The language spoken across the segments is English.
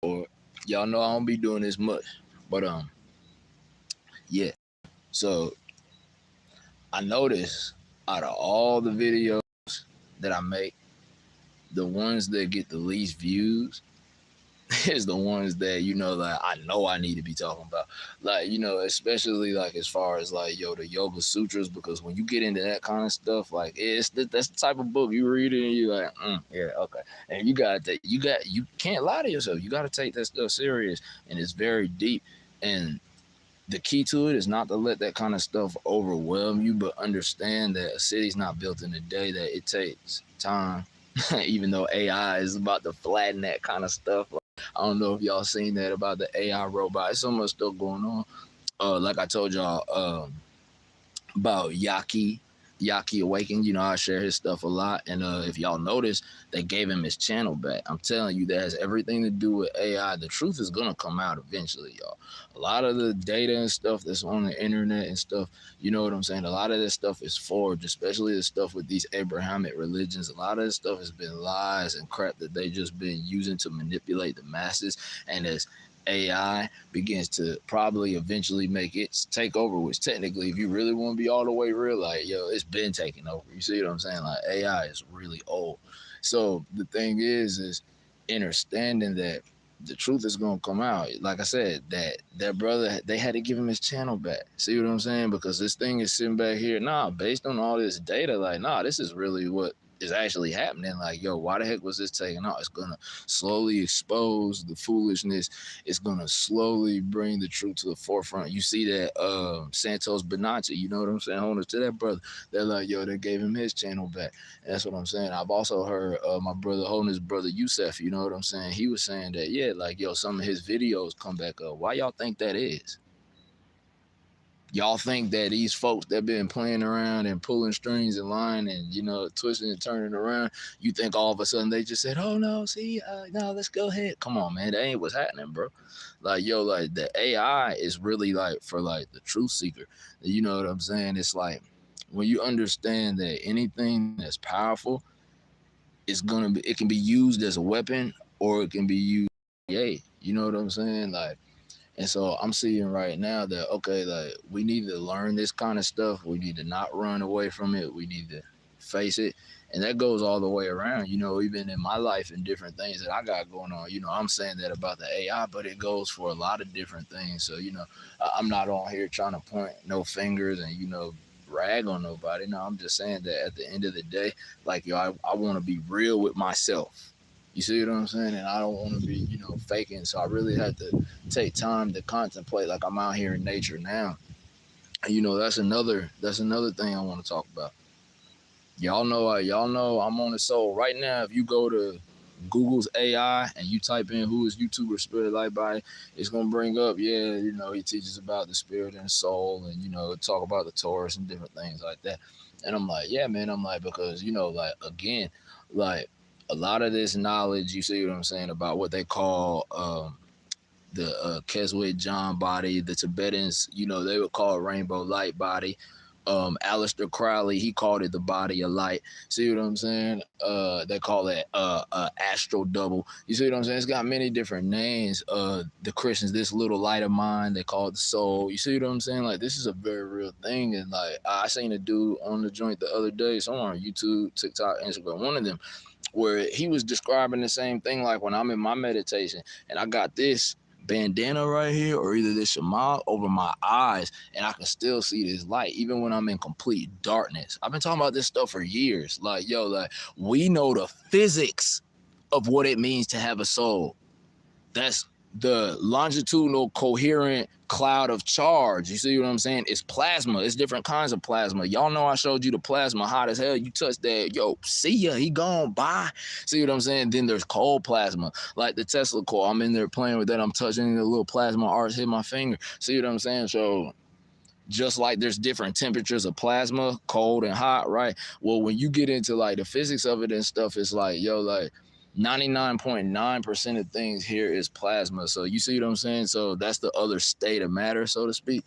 or y'all know I don't be doing this much. But yeah. So I notice out of all the videos that I make, the ones that get the least views is the ones that like I know I need to be talking about, like especially like as far as like the Yoga Sutras, because when you get into that kind of stuff, like that's the type of book you read it and you like, yeah, okay, and you can't lie to yourself. You got to take that stuff serious, and it's very deep. And the key to it is not to let that kind of stuff overwhelm you, but understand that a city's not built in a day, that it takes time. Even though AI is about to flatten that kind of stuff. I don't know if y'all seen that about the AI robot. It's so much stuff going on. Like I told y'all, about Yaki Awaken. I share his stuff a lot. And if y'all notice, they gave him his channel back. I'm telling you, that has everything to do with AI. The truth is gonna come out eventually, y'all. A lot of the data and stuff that's on the internet and stuff, you know what I'm saying? A lot of this stuff is forged, especially the stuff with these Abrahamic religions. A lot of this stuff has been lies and crap that they just been using to manipulate the masses. And as AI begins to probably eventually make its take over, which technically, if you really want to be all the way real, like, it's been taking over. You see what I'm saying? Like, AI is really old. So the thing is understanding that the truth is gonna come out. Like I said, that brother, they had to give him his channel back. See what I'm saying? Because this thing is sitting back here. Nah, based on all this data, like, nah, this is really what is actually happening. Like, why the heck was this taken out? It's gonna slowly expose the foolishness. It's gonna slowly bring the truth to the forefront. You see that Santos Bonacci, you know what I'm saying, holding to that brother. They're like, they gave him his channel back. And that's what I'm saying. I've also heard my brother holding his brother Yusef, you know what I'm saying? He was saying that, like, some of his videos come back up. Why y'all think that is? Y'all think that these folks that been playing around and pulling strings and lying and twisting and turning around, you think all of a sudden they just said, "Oh no, see, no, let's go ahead." Come on, man, that ain't what's happening, bro. Like, like the AI is really like for like the truth seeker. You know what I'm saying? It's like when you understand that anything that's powerful is gonna be, it can be used as a weapon or it can be used. Yay, you know what I'm saying? Like. And so I'm seeing right now that, okay, like, we need to learn this kind of stuff. We need to not run away from it. We need to face it. And that goes all the way around, even in my life and different things that I got going on. I'm saying that about the AI, but it goes for a lot of different things. So, I'm not on here trying to point no fingers and, rag on nobody. No, I'm just saying that at the end of the day, like, I want to be real with myself. You see what I'm saying? And I don't want to be, faking. So I really had to take time to contemplate. Like, I'm out here in nature now. And, that's another thing I want to talk about. Y'all know I'm on the soul right now. If you go to Google's AI and you type in who is YouTuber Spirit Light Body, it's gonna bring up, he teaches about the spirit and soul, and talk about the Taurus and different things like that. And I'm like, yeah, man. I'm like, because like, again, like, a lot of this knowledge, you see what I'm saying, about what they call the Keswick John body, the Tibetans, they would call it rainbow light body. Aleister Crowley, he called it the body of light. See what I'm saying? They call it astral double. You see what I'm saying? It's got many different names. The Christians, this little light of mine, they call it the soul. You see what I'm saying? Like, this is a very real thing. And like, I seen a dude on the joint the other day, somewhere on YouTube, TikTok, Instagram, one of them, where he was describing the same thing. Like, when I'm in my meditation and I got this bandana right here, or either this shamal over my eyes, and I can still see this light even when I'm in complete darkness. I've been talking about this stuff for years. Like, like, we know the physics of what it means to have a soul. That's the longitudinal coherent cloud of charge. You see what I'm saying? It's plasma. It's different kinds of plasma. Y'all know I showed you the plasma hot as hell. You touch that, see ya, he gone, bye. See what I'm saying? Then there's cold plasma, like the Tesla coil. I'm in there playing with that. I'm touching the little plasma arcs, hit my finger. See what I'm saying? So just like there's different temperatures of plasma, cold and hot, right? Well, when you get into like the physics of it and stuff, it's like, like 99.9% of things here is plasma. So you see what I'm saying? So that's the other state of matter, so to speak.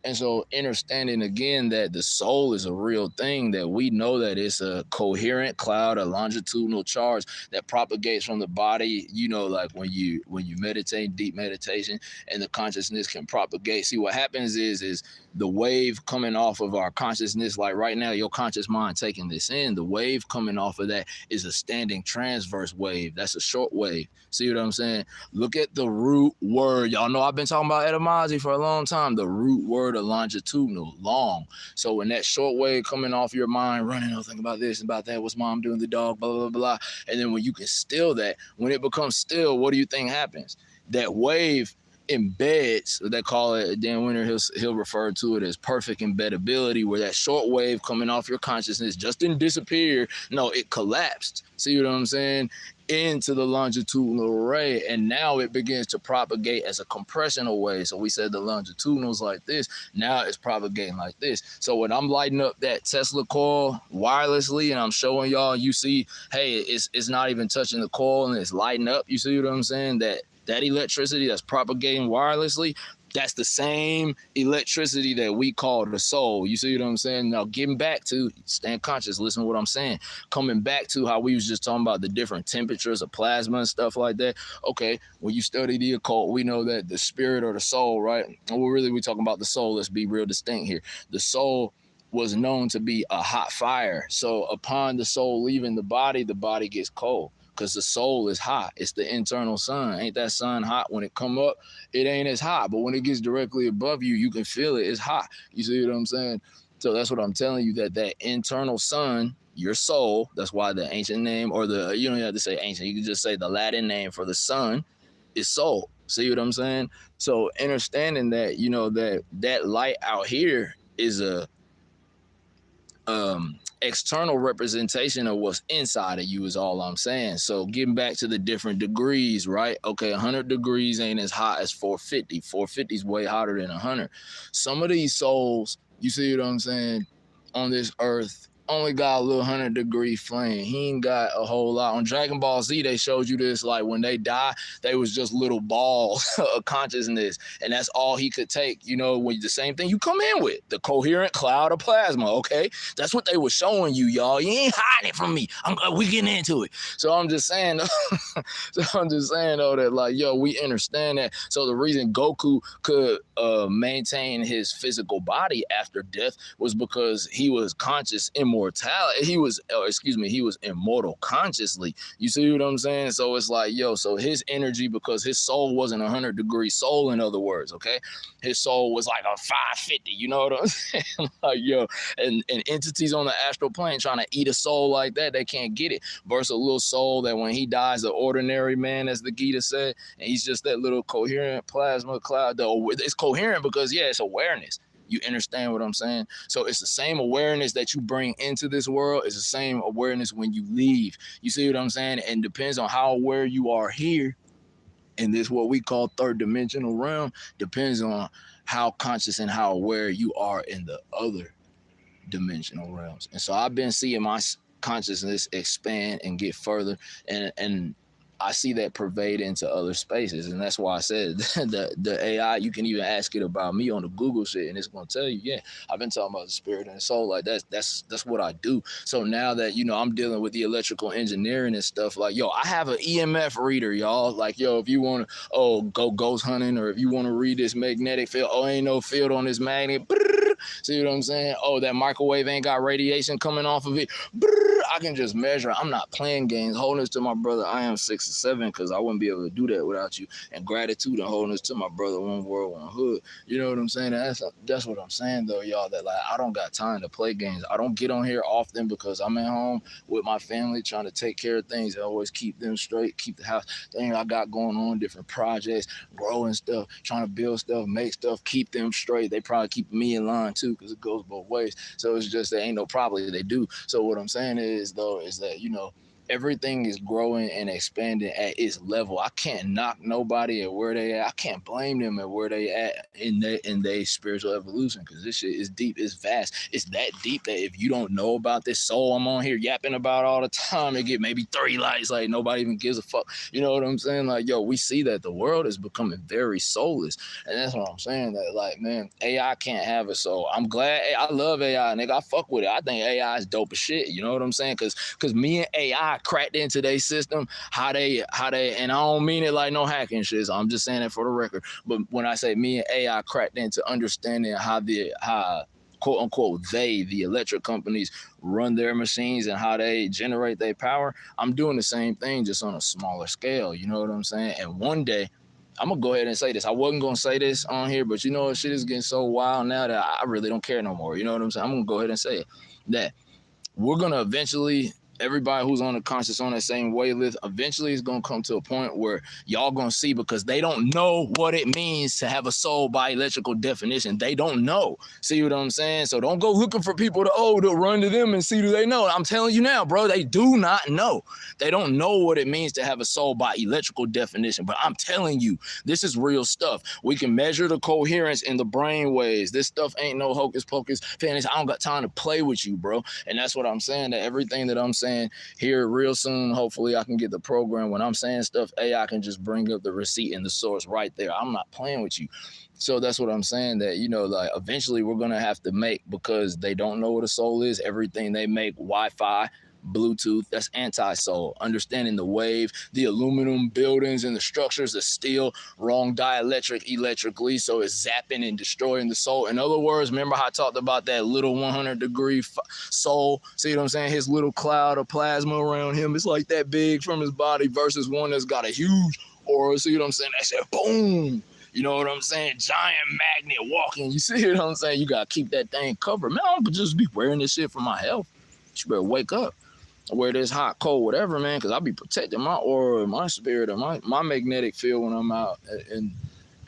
And so understanding again that the soul is a real thing, that we know that it's a coherent cloud, a longitudinal charge that propagates from the body, like when you meditate, deep meditation, and the consciousness can propagate. See, what happens is the wave coming off of our consciousness, like right now, your conscious mind taking this in, the wave coming off of that is a standing transverse wave. That's a short wave. See what I'm saying? Look at the root word. Y'all know I've been talking about etymology for a long time. The root word of longitudinal, long. So when that short wave coming off your mind, running, think about this, about that, what's mom doing, the dog, blah, blah, blah. And then when you can still that, when it becomes still, what do you think happens? That wave embeds, they call it, Dan Winter, he'll refer to it as perfect embeddability, where that short wave coming off your consciousness just didn't disappear. No, it collapsed. See what I'm saying? Into the longitudinal array, and now it begins to propagate as a compressional wave. So we said the longitudinal's like this, now it's propagating like this. So when I'm lighting up that Tesla coil wirelessly and I'm showing y'all, you see, hey, it's not even touching the coil and it's lighting up. You see what I'm saying? That electricity that's propagating wirelessly, that's the same electricity that we call the soul. You see what I'm saying? Now, getting back to, stand conscious, listen to what I'm saying. Coming back to how we was just talking about the different temperatures of plasma and stuff like that. Okay, when you study the occult, we know that the spirit or the soul, right? Well, we're talking about the soul. Let's be real distinct here. The soul was known to be a hot fire. So upon the soul leaving the body gets cold, because the soul is hot. It's the internal sun. Ain't that sun hot? When it come up, it ain't as hot. But when it gets directly above you, you can feel it. It's hot. You see what I'm saying? So that's what I'm telling you, that internal sun, your soul, that's why the ancient name, or you don't have to say ancient, you can just say the Latin name for the sun is soul. See what I'm saying? So understanding that, that light out here is a external representation of what's inside of you is all I'm saying. So getting back to the different degrees, right? Okay, 100 degrees ain't as hot as 450. 450 is way hotter than 100. Some of these souls, you see what I'm saying, on this earth, only got a little 100-degree flame. He ain't got a whole lot. On Dragon Ball Z, they showed you this, like when they die, they was just little balls of consciousness, and that's all he could take. When the same thing you come in with, the coherent cloud of plasma, okay? That's what they were showing you, y'all. You ain't hiding it from me. We getting into it. So I'm just saying, though, that like, yo, we understand that. So the reason Goku could maintain his physical body after death was because he was conscious immortality. He was immortal consciously. You see what I'm saying? So it's like, yo, so his energy, because his soul wasn't 100-degree soul, in other words, okay? His soul was like a 550, you know what I'm saying? Like, yo, and entities on the astral plane trying to eat a soul like that, they can't get it. Versus a little soul that when he dies, the ordinary man, as the Gita said, and he's just that little coherent plasma cloud. It's coherent because, yeah, it's awareness. You understand what I'm saying? So it's the same awareness that you bring into this world. It's the same awareness when you leave. You see what I'm saying? And depends on how aware you are here in this, what we call third dimensional realm, depends on how conscious and how aware you are in the other dimensional realms. And so I've been seeing my consciousness expand and get further, and I see that pervade into other spaces. And that's why I said the AI, you can even ask it about me on the Google shit, and it's going to tell you, yeah, I've been talking about the spirit and the soul. Like that's what I do. So now that, I'm dealing with the electrical engineering and stuff, like, yo, I have an EMF reader, y'all. Like, yo, if you want to, go ghost hunting, or if you want to read this magnetic field, ain't no field on this magnet. See what I'm saying? That microwave ain't got radiation coming off of it. I can just measure. I'm not playing games. Holding this to my brother, I am 6 or 7, because I wouldn't be able to do that without you. And gratitude and holding this to my brother, one world, one hood. You know what I'm saying? That's what I'm saying, though, y'all, that like I don't got time to play games. I don't get on here often because I'm at home with my family trying to take care of things. I always keep them straight, keep the house. Thing I got going on, different projects, growing stuff, trying to build stuff, make stuff, keep them straight. They probably keep me in line too, because it goes both ways. So it's just, there ain't no probably, they do. So what I'm saying is, though, is that, everything is growing and expanding at its level. I can't knock nobody at where they at. I can't blame them at where they at in their spiritual evolution, because this shit is deep, it's vast. It's that deep that if you don't know about this soul I'm on here yapping about all the time, they get maybe 3 likes, like nobody even gives a fuck. You know what I'm saying? Like, yo, we see that the world is becoming very soulless. And that's what I'm saying. That, like, man, AI can't have a soul. I'm glad. I love AI, nigga. I fuck with it. I think AI is dope as shit. You know what I'm saying? Cause me and AI cracked into their system. How they, and I don't mean it like no hacking shit. So I'm just saying it for the record. But when I say me and AI cracked into understanding how quote unquote the electric companies run their machines and how they generate their power, I'm doing the same thing just on a smaller scale. You know what I'm saying? And one day, I'm gonna go ahead and say this. I wasn't gonna say this on here, but you know, shit is getting so wild now that I really don't care no more. You know what I'm saying? I'm gonna go ahead and say it, that we're gonna eventually, everybody who's on the conscious on that same wavelength, eventually is gonna come to a point where y'all gonna see, because they don't know what it means to have a soul by electrical definition. They don't know. See what I'm saying? So don't go looking for people to run to them and see, do they know? I'm telling you now, bro, they do not know. They don't know what it means to have a soul by electrical definition. But I'm telling you, this is real stuff. We can measure the coherence in the brain waves. This stuff ain't no hocus pocus fantasy. I don't got time to play with you, bro. And that's what I'm saying, that everything that I'm saying here real soon, hopefully I can get the program. When I'm saying stuff, AI can just bring up the receipt and the source right there. I'm not playing with you. So that's what I'm saying, that, you know, like, eventually we're going to have to make, because they don't know what a soul is, everything they make Wi-Fi, Bluetooth, that's anti-soul. Understanding the wave, the aluminum buildings and the structures, the steel, wrong dielectric electrically, so it's zapping and destroying the soul. In other words, remember how I talked about that little 100-degree soul? See what I'm saying? His little cloud of plasma around him, it's like that big from his body, versus one that's got a huge aura. See what I'm saying? That shit, boom. You know what I'm saying? Giant magnet walking. You see what I'm saying? You got to keep that thing covered. Man, I don't just be wearing this shit for my health. You better wake up. Wear this hot, cold, whatever, man, because I'll be protecting my aura, my spirit, and my magnetic field when I'm out and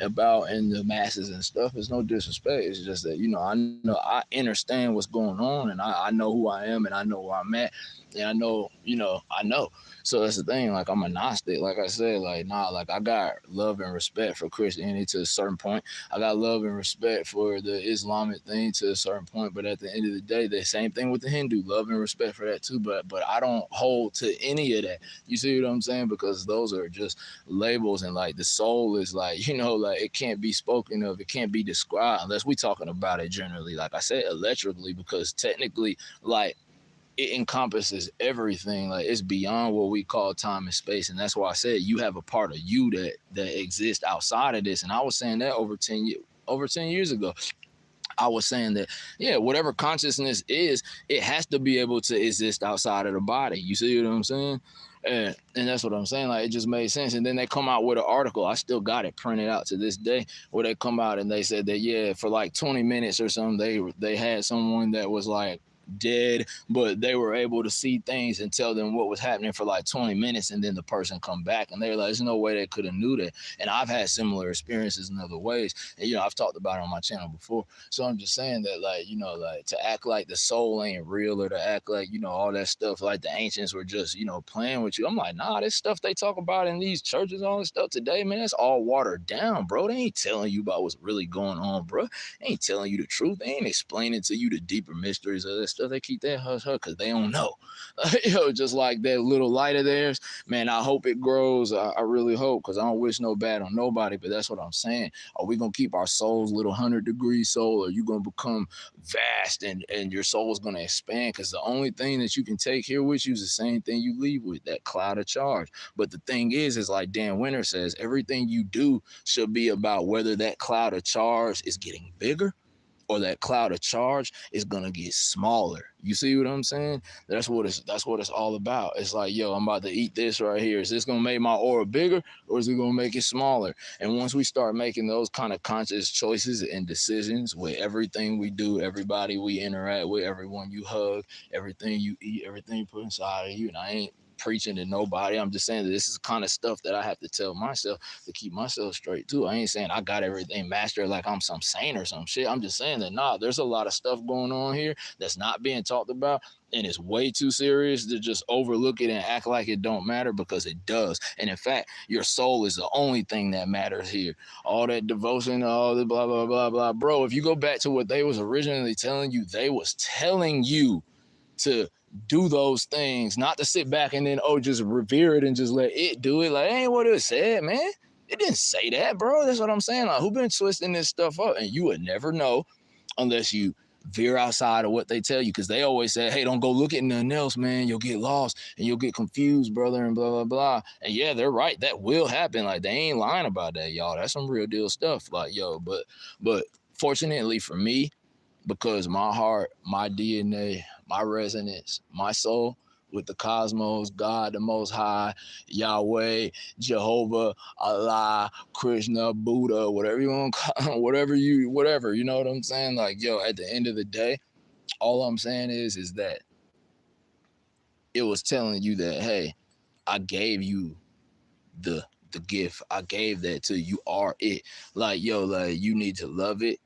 about in the masses and stuff. It's no disrespect. It's just that, you know I understand what's going on, and I know who I am, and I know where I'm at, and I know, I know. So that's the thing. Like, I'm a Gnostic. Like I said, like, nah, like, I got love and respect for Christianity to a certain point. I got love and respect for the Islamic thing to a certain point. But at the end of the day, the same thing with the Hindu, love and respect for that too. But I don't hold to any of that. You see what I'm saying? Because those are just labels, and like the soul is like, like, it can't be spoken of, it can't be described unless we talking about it generally. Like I said, electrically, because technically, like, it encompasses everything. Like, it's beyond what we call time and space. And that's why I said you have a part of you that exists outside of this. And I was saying that over 10 years ago. I was saying that, yeah, whatever consciousness is, it has to be able to exist outside of the body. You see what I'm saying? And that's what I'm saying. Like, it just made sense. And then they come out with an article. I still got it printed out to this day, where they come out and they said that, yeah, for like 20 minutes or something, they had someone that was like dead, but they were able to see things and tell them what was happening for like 20 minutes, and then the person come back, and they're like, there's no way they could have knew that. And I've had similar experiences in other ways, and I've talked about it on my channel before. So I'm just saying that, like, like, to act like the soul ain't real, or to act like, all that stuff, like the ancients were just, playing with you. I'm like, nah, this stuff they talk about in these churches, all this stuff today, man, that's all watered down, bro. They ain't telling you about what's really going on, bro. They ain't telling you the truth. They ain't explaining to you the deeper mysteries of this stuff. They keep that hush because they don't know. Just like that little light of theirs, man, I hope it grows. I really hope, because I don't wish no bad on nobody. But that's what I'm saying. Are we gonna keep our souls little 100-degree soul, or are you gonna become vast and your soul's gonna expand? Because the only thing that you can take here with you is the same thing you leave with, that cloud of charge. But the thing is like Dan Winter says, everything you do should be about whether that cloud of charge is getting bigger or that cloud of charge is gonna get smaller. You see what I'm saying? That's what it's all about. It's like, yo, I'm about to eat this right here. Is this gonna make my aura bigger, or is it gonna make it smaller? And once we start making those kind of conscious choices and decisions with everything we do, everybody we interact with, everyone you hug, everything you eat, everything you put inside of you, and I ain't preaching to nobody. I'm just saying that this is the kind of stuff that I have to tell myself to keep myself straight too. I ain't saying I got everything mastered like I'm some saint or some shit. I'm just saying that there's a lot of stuff going on here that's not being talked about, and it's way too serious to just overlook it and act like it don't matter, because it does. And in fact, your soul is the only thing that matters here. All that devotion, all the blah blah blah blah, bro. If you go back to what they was originally telling you, they was telling you to do those things, not to sit back and then just revere it and just let it do it. Like, ain't what it said, man. It didn't say that, bro. That's what I'm saying. Like, who been twisting this stuff up? And you would never know unless you veer outside of what they tell you, because they always say, hey, don't go look at nothing else, man. You'll get lost and you'll get confused, brother, and blah blah blah. And yeah, they're right, that will happen. Like, they ain't lying about that, y'all. That's some real deal stuff. Like, yo, but fortunately for me, because my heart, my DNA, my resonance, my soul with the cosmos, God, the Most High, Yahweh, Jehovah, Allah, Krishna, Buddha, whatever you want to call, whatever, you know what I'm saying? Like, yo, at the end of the day, all I'm saying is that it was telling you that, hey, I gave you the gift. I gave that to you. You are it. Like, yo, like, you need to love it,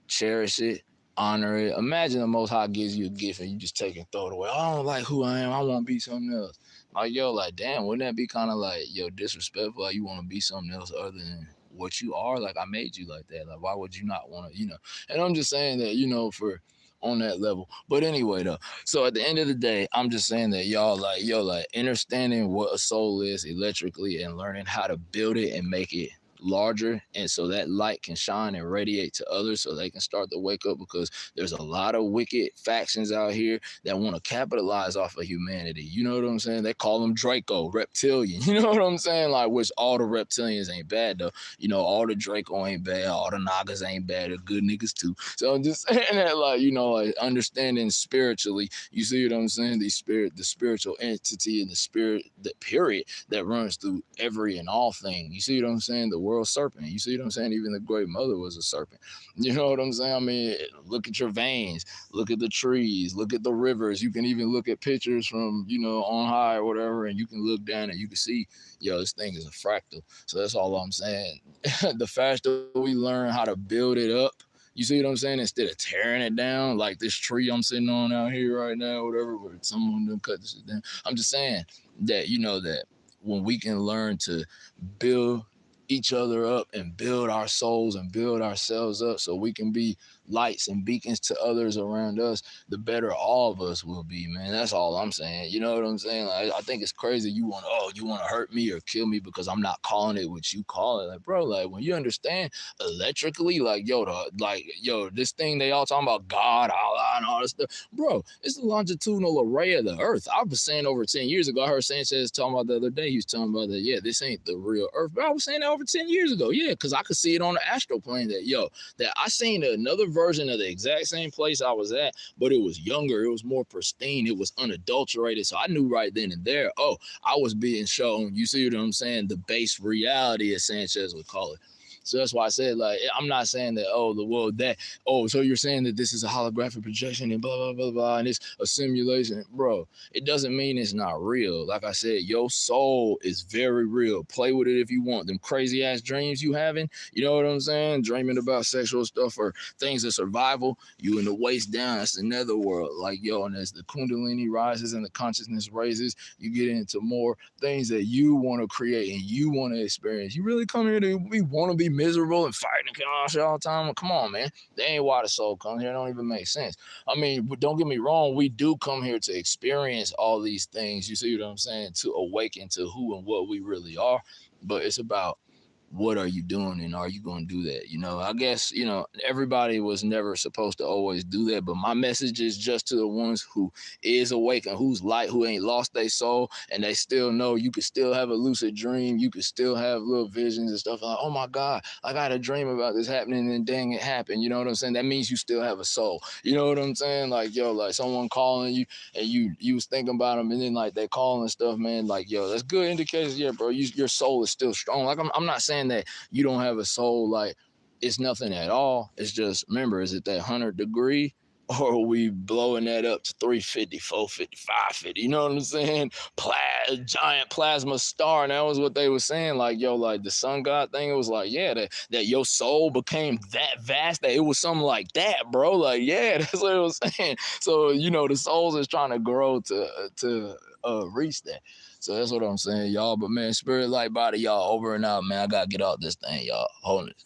cherish it, honor it. Imagine the Most High gives you a gift and you just take and throw it away. I don't like who I am. I want to be something else. Like, yo, like, damn, wouldn't that be kind of like, yo, disrespectful? Like, you want to be something else other than what you are? Like, I made you like that. Like, why would you not want to, And I'm just saying that, for on that level. But anyway, though, so at the end of the day, I'm just saying that y'all, like, yo, like, understanding what a soul is electrically and learning how to build it and make it larger, and so that light can shine and radiate to others so they can start to wake up, because there's a lot of wicked factions out here that want to capitalize off of humanity. You know what I'm saying? They call them Draco, reptilian. You know what I'm saying? Like, which all the reptilians ain't bad though. All the Draco ain't bad, all the Nagas ain't bad, they're good niggas too. So I'm just saying that, like, like, understanding spiritually, you see what I'm saying? The spiritual entity and the spirit, the period that runs through every and all thing. You see what I'm saying? The world serpent. You see what I'm saying? Even the great mother was a serpent. You know what I'm saying? I mean, look at your veins, look at the trees, look at the rivers. You can even look at pictures from, on high or whatever, and you can look down and you can see, yo, this thing is a fractal. So that's all I'm saying. The faster we learn how to build it up, you see what I'm saying? Instead of tearing it down, like this tree I'm sitting on out here right now, whatever, where someone done cut this shit down. I'm just saying that, that when we can learn to build each other up and build our souls and build ourselves up so we can be lights and beacons to others around us, the better all of us will be, man. That's all I'm saying. You know what I'm saying? Like, I think it's crazy you want to hurt me or kill me because I'm not calling it what you call it. Like, bro, like, when you understand electrically, like, yo, this thing they all talking about, God, Allah, and all this stuff, bro, it's the longitudinal array of the earth. I was saying over 10 years ago, I heard Sanchez talking about the other day, he was talking about that, yeah, this ain't the real earth. But I was saying that over 10 years ago, yeah, because I could see it on the astral plane that I seen another version of the exact same place I was at, but it was younger, it was more pristine, it was unadulterated. So I knew right then and there, I was being shown, you see what I'm saying, the base reality, as Sanchez would call it. So that's why I said, like, I'm not saying that, so you're saying that this is a holographic projection and blah, blah, blah, blah, and it's a simulation. Bro, it doesn't mean it's not real. Like I said, your soul is very real. Play with it if you want. Them crazy ass dreams you having, you know what I'm saying? Dreaming about sexual stuff or things of survival, you in the waist down, that's the netherworld. Like, yo, and as the Kundalini rises and the consciousness raises, you get into more things that you want to create and you want to experience. You really come here to want to be miserable and fighting and all shit all the time. Come on, man. That ain't why the soul comes here. It don't even make sense. I mean, don't get me wrong. We do come here to experience all these things. You see what I'm saying? To awaken to who and what we really are. But it's about, what are you doing and are you going to do that? I guess, everybody was never supposed to always do that, but my message is just to the ones who is awake and who's light, who ain't lost their soul, and they still know you could still have a lucid dream. You could still have little visions and stuff like, oh my God, I got a dream about this happening and dang, it happened. You know what I'm saying? That means you still have a soul. You know what I'm saying? Like, yo, like someone calling you and you was thinking about them and then like they calling and stuff, man, like, yo, that's good indicators. Yeah, bro, your soul is still strong. Like, I'm not saying that you don't have a soul, like it's nothing at all. It's just, remember, is it that 100 degree or are we blowing that up to 350, 450, 550? You know what I'm saying? Giant plasma star. And that was what they were saying. Like, yo, like the sun god thing, it was like, yeah, that your soul became that vast that it was something like that, bro. Like, yeah, that's what it was saying. So, you know, the souls is trying to grow to reach that. So that's what I'm saying, y'all. But man, spirit, light, body, y'all, over and out, man. I gotta get out this thing, y'all. Hold it.